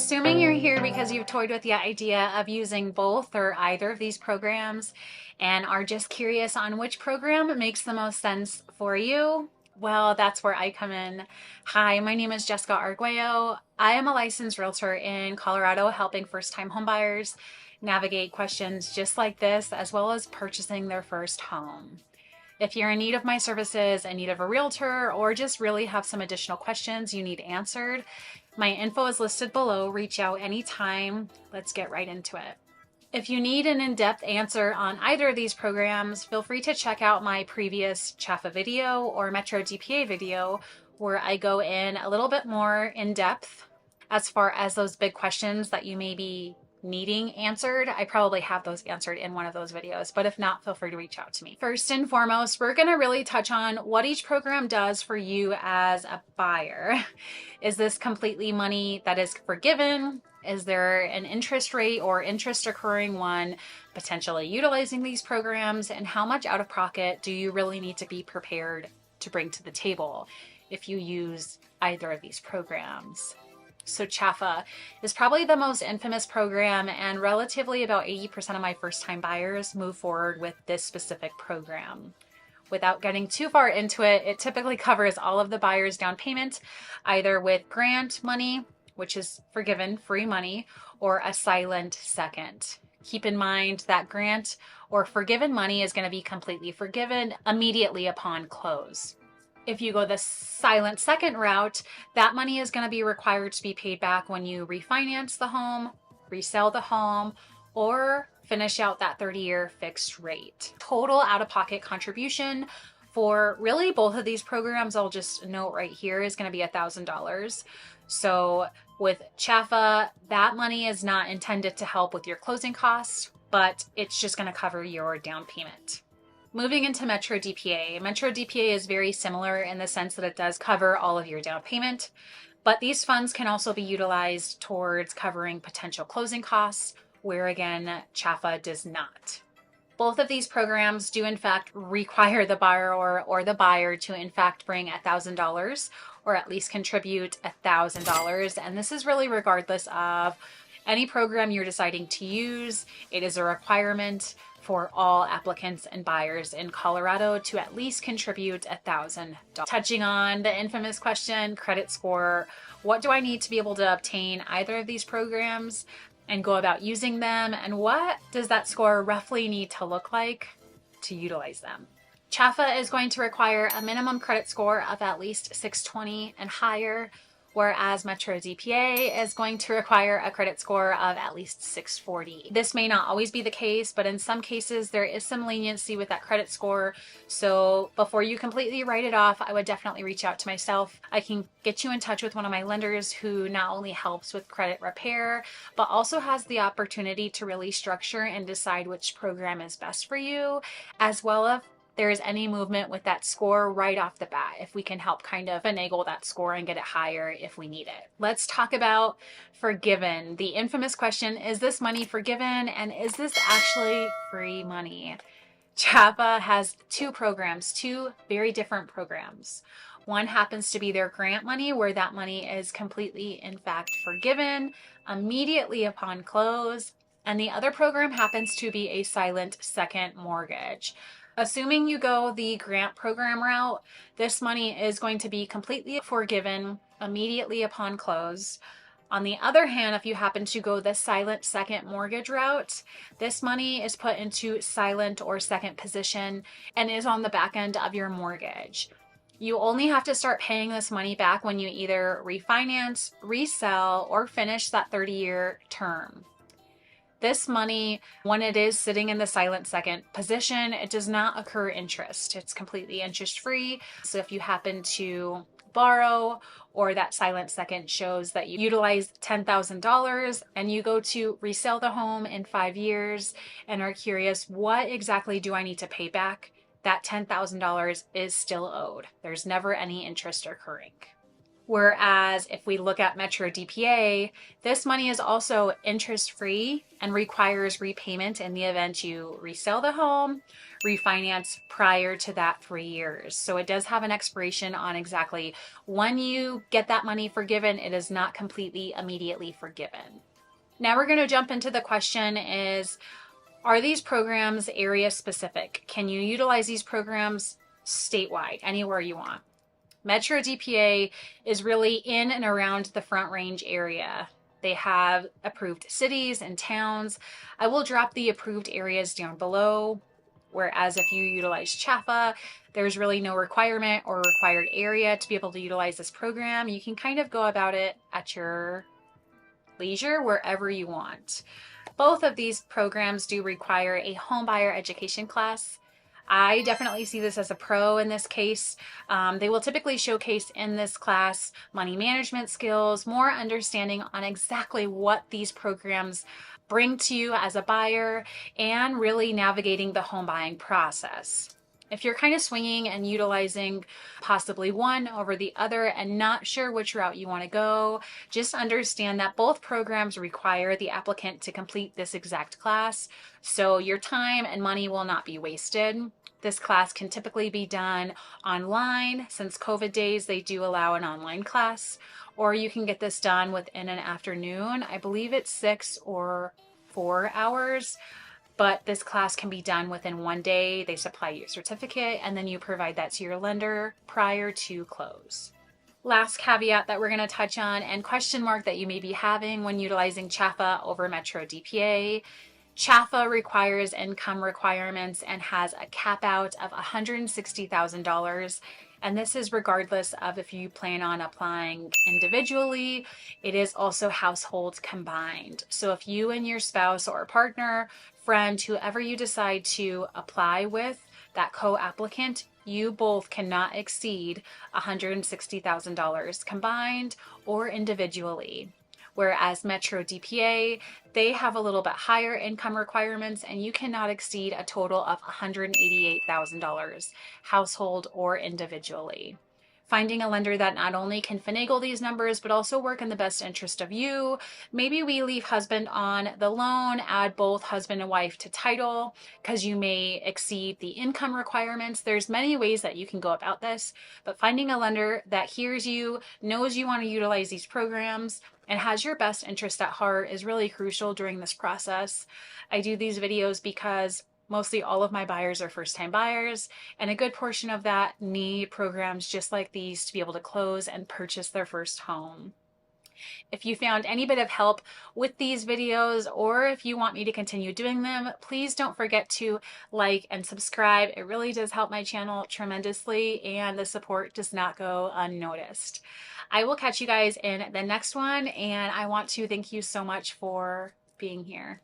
Assuming you're here because you've toyed with the idea of using both or either of these programs and are just curious on which program makes the most sense for you, well, that's where I come in. Hi, my name is Jessica Arguello. I am a licensed realtor in Colorado, helping first-time homebuyers navigate questions just like this, as well as purchasing their first home. If you're in need of my services, in need of a realtor, or just really have some additional questions you need answered, my info is listed below. Reach out anytime. Let's get right into it. If you need an in-depth answer on either of these programs, feel free to check out my previous CHFA video or Metro DPA video, where I go in a little bit more in depth as far as those big questions that you may be needing answered. I probably have those answered in one of those videos, but if not, feel free to reach out to me. First and foremost, we're going to really touch on what each program does for you as a buyer. Is this completely money that is forgiven? Is there an interest rate or interest occurring one potentially utilizing these programs? And how much out of pocket do you really need to be prepared to bring to the table if you use either of these programs? So CHFA is probably the most infamous program, and relatively about 80% of my first-time buyers move forward with this specific program. Without getting too far into it, it typically covers all of the buyer's down payment, either with grant money, which is forgiven, free money, or a silent second. Keep in mind that grant or forgiven money is going to be completely forgiven immediately upon close. If you go the silent second route, that money is going to be required to be paid back when you refinance the home, resell the home, or finish out that 30-year fixed rate. Total out-of-pocket contribution for really both of these programs, I'll just note right here, is going to be $1,000. So with CHFA, that money is not intended to help with your closing costs, but it's just going to cover your down payment. Moving into Metro DPA. Metro DPA is very similar in the sense that it does cover all of your down payment, but these funds can also be utilized towards covering potential closing costs, where again, CHFA does not. Both of these programs do in fact require the borrower or the buyer to in fact bring $1,000 or at least contribute $1,000. And this is really regardless of any program you're deciding to use. It is a requirement for all applicants and buyers in Colorado to at least contribute $1,000. Touching on the infamous question, credit score, what do I need to be able to obtain either of these programs and go about using them? And what does that score roughly need to look like to utilize them? CHFA is going to require a minimum credit score of at least 620 and higher, whereas Metro DPA is going to require a credit score of at least 640. This may not always be the case, but in some cases there is some leniency with that credit score. So before you completely write it off, I would definitely reach out to myself. I can get you in touch with one of my lenders who not only helps with credit repair, but also has the opportunity to really structure and decide which program is best for you, as well as there is any movement with that score right off the bat, if we can help kind of finagle that score and get it higher if we need it. Let's talk about forgiven. The infamous question, is this money forgiven and is this actually free money? CHFA has two programs, two very different programs. One happens to be their grant money, where that money is completely in fact forgiven immediately upon close. And the other program happens to be a silent second mortgage. Assuming you go the grant program route, this money is going to be completely forgiven immediately upon close. On the other hand, if you happen to go the silent second mortgage route, this money is put into silent or second position and is on the back end of your mortgage. You only have to start paying this money back when you either refinance, resell, or finish that 30-year term. This money, when it is sitting in the silent second position, it does not accrue interest. It's completely interest-free. So if you happen to borrow, or that silent second shows that you utilized $10,000 and you go to resell the home in 5 years and are curious, what exactly do I need to pay back? That $10,000 is still owed. There's never any interest occurring. Whereas if we look at Metro DPA, this money is also interest-free and requires repayment in the event you resell the home, refinance prior to that 3 years. So it does have an expiration on exactly when you get that money forgiven. It is not completely immediately forgiven. Now we're going to jump into the question is, are these programs area specific? Can you utilize these programs statewide, anywhere you want? Metro DPA is really in and around the Front Range area. They have approved cities and towns. I will drop the approved areas down below, whereas if you utilize CHFA, there's really no requirement or required area to be able to utilize this program. You can kind of go about it at your leisure, wherever you want. Both of these programs do require a home buyer education class. I definitely see this as a pro in this case. They will typically showcase in this class money management skills, more understanding on exactly what these programs bring to you as a buyer, and really navigating the home buying process. If you're kind of swinging and utilizing possibly one over the other and not sure which route you want to go, just understand that both programs require the applicant to complete this exact class, so your time and money will not be wasted. This class can typically be done online. Since COVID days, they do allow an online class, or you can get this done within an afternoon. I believe it's 6 or 4 hours. But this class can be done within 1 day. They supply you a certificate and then you provide that to your lender prior to close. Last caveat that we're going to touch on and question mark that you may be having when utilizing CHFA over Metro DPA. CHFA requires income requirements and has a cap out of $160,000. And this is regardless of if you plan on applying individually. It is also households combined. So if you and your spouse or partner, friend, whoever you decide to apply with, that co-applicant, you both cannot exceed $160,000 combined or individually. Whereas Metro DPA, they have a little bit higher income requirements and you cannot exceed a total of $188,000 household or individually. Finding a lender that not only can finagle these numbers, but also work in the best interest of you. Maybe we leave husband on the loan, add both husband and wife to title because you may exceed the income requirements. There's many ways that you can go about this, but finding a lender that hears you, knows you want to utilize these programs, and has your best interest at heart is really crucial during this process. I do these videos because mostly all of my buyers are first-time buyers, and a good portion of that need programs just like these to be able to close and purchase their first home. If you found any bit of help with these videos, or if you want me to continue doing them, please don't forget to like and subscribe. It really does help my channel tremendously, and the support does not go unnoticed. I will catch you guys in the next one, and I want to thank you so much for being here.